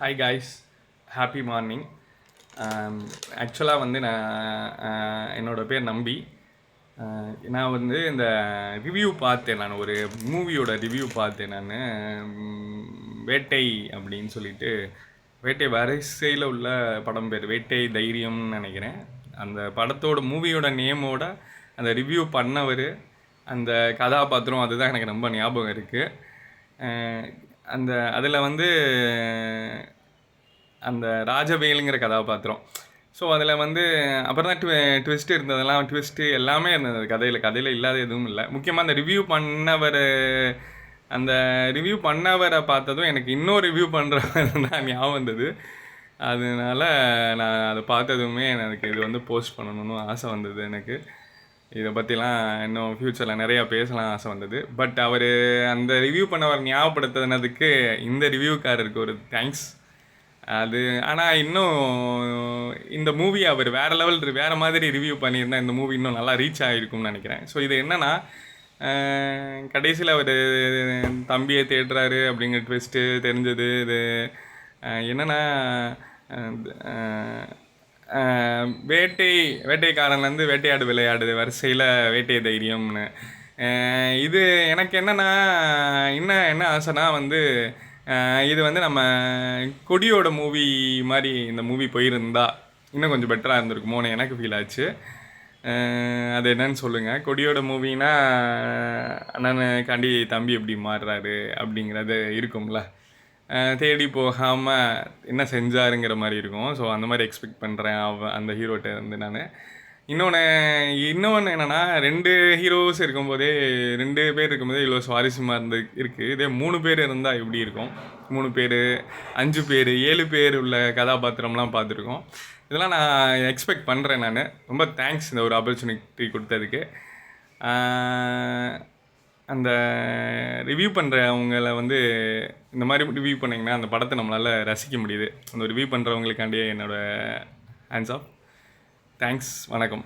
Hi guys, happy morning. ஆக்சுவலாக வந்து என்னோடய பேர் நம்பி. நான் வந்து இந்த ரிவ்யூ பார்த்தேன். நான் ஒரு மூவியோட ரிவ்யூ பார்த்தேன். நான் வேட்டை அப்படின்னு சொல்லிட்டு, வேட்டை வரிசையில் உள்ள படம் பேர் வேட்டை தைரியம்னு நினைக்கிறேன். அந்த படத்தோட மூவியோட நேமோட அந்த ரிவ்யூ பண்ணவர், அந்த கதாபாத்திரம் அதுதான் எனக்கு ரொம்ப ஞாபகம் இருக்குது. அந்த அதில் வந்து அந்த ராஜவேலுங்கிற கதாபாத்திரம். ஸோ அதில் வந்து அப்புறம் தான் ட்விஸ்ட் இருந்ததெல்லாம், ட்விஸ்ட்டு எல்லாமே இருந்தது கதையில் இல்லாத எதுவும் இல்லை. முக்கியமாக அந்த ரிவ்யூ பண்ணவரை பார்த்ததும் எனக்கு இன்னும் ரிவ்யூ பண்ணுறவர் தான் ஞாபகம் வந்தது. அதனால நான் அதை பார்த்ததுமே எனக்கு இது வந்து போஸ்ட் பண்ணணும்னு ஆசை வந்தது. எனக்கு இதை பற்றிலாம் இன்னும் ஃப்யூச்சரில் நிறையா பேசலாம் ஆசை வந்தது. பட் அவர் அந்த ரிவ்யூ பண்ணவர் ஞாபகப்படுத்தினதுக்கு இந்த ரிவ்யூக்காரருக்கு ஒரு தேங்க்ஸ். அது ஆனால் இன்னும் இந்த மூவி அவர் வேறு மாதிரி ரிவ்யூ பண்ணியிருந்தால் இந்த மூவி இன்னும் நல்லா ரீச் ஆகிருக்கும்னு நினைக்கிறேன். ஸோ இது என்னென்னா, கடைசியில் அவர் தம்பியை தேடுறாரு அப்படிங்கிற ட்விஸ்ட்டு தெரிஞ்சது. இது என்னென்னா, வேட்டைக்காரன்லேருந்து வேட்டையாடு விளையாடு வரிசையில் வேட்டை தைரியம்னு. இது எனக்கு என்னென்னா, என்ன ஆசைனா வந்து, இது வந்து நம்ம கொடியோட மூவி மாதிரி இந்த மூவி போயிருந்தா இன்னும் கொஞ்சம் பெட்டராக இருந்திருக்குமோன்னு எனக்கு ஃபீல் ஆச்சு. அது என்னன்னு சொல்லுங்கள். கொடியோட மூவினா அண்ணனுக்காண்டி தம்பி எப்படி மாறுறாரு அப்படிங்கிறது இருக்கும்ல, தேடி போகாமல் என்ன செஞ்சாருங்கிற மாதிரி இருக்கும். ஸோ அந்த மாதிரி எக்ஸ்பெக்ட் பண்ணுறேன் அந்த ஹீரோட்ட வந்து நான். இன்னொன்று என்னென்னா, 2 ஹீரோஸ் இருக்கும்போதே 2 பேர் இருக்கும்போதே இவ்வளோ சுவாரஸ்யமாக இருக்குது. இதே 3 பேர் இருந்தால் எப்படி இருக்கும்? 3 பேர், 5 பேர், 7 பேர் உள்ள கதாபாத்திரம்லாம் பார்த்துருக்கோம். இதெல்லாம் நான் எக்ஸ்பெக்ட் பண்ணுறேன். நான் ரொம்ப தேங்க்ஸ் இந்த ஒரு ஆப்பர்ச்சுனிட்டி கொடுத்ததுக்கு. அந்த ரிவ்யூ பண்ணுறவங்கள வந்து இந்த மாதிரி ரிவ்யூ பண்ணிங்கன்னா அந்த படத்தை நம்மளால் ரசிக்க முடியுது. அந்த ரிவ்யூ பண்ணுறவங்களுக்காண்டியே என்னோடய ஹேண்ட்ஸ் ஆஃப் தேங்க்ஸ். வணக்கம்.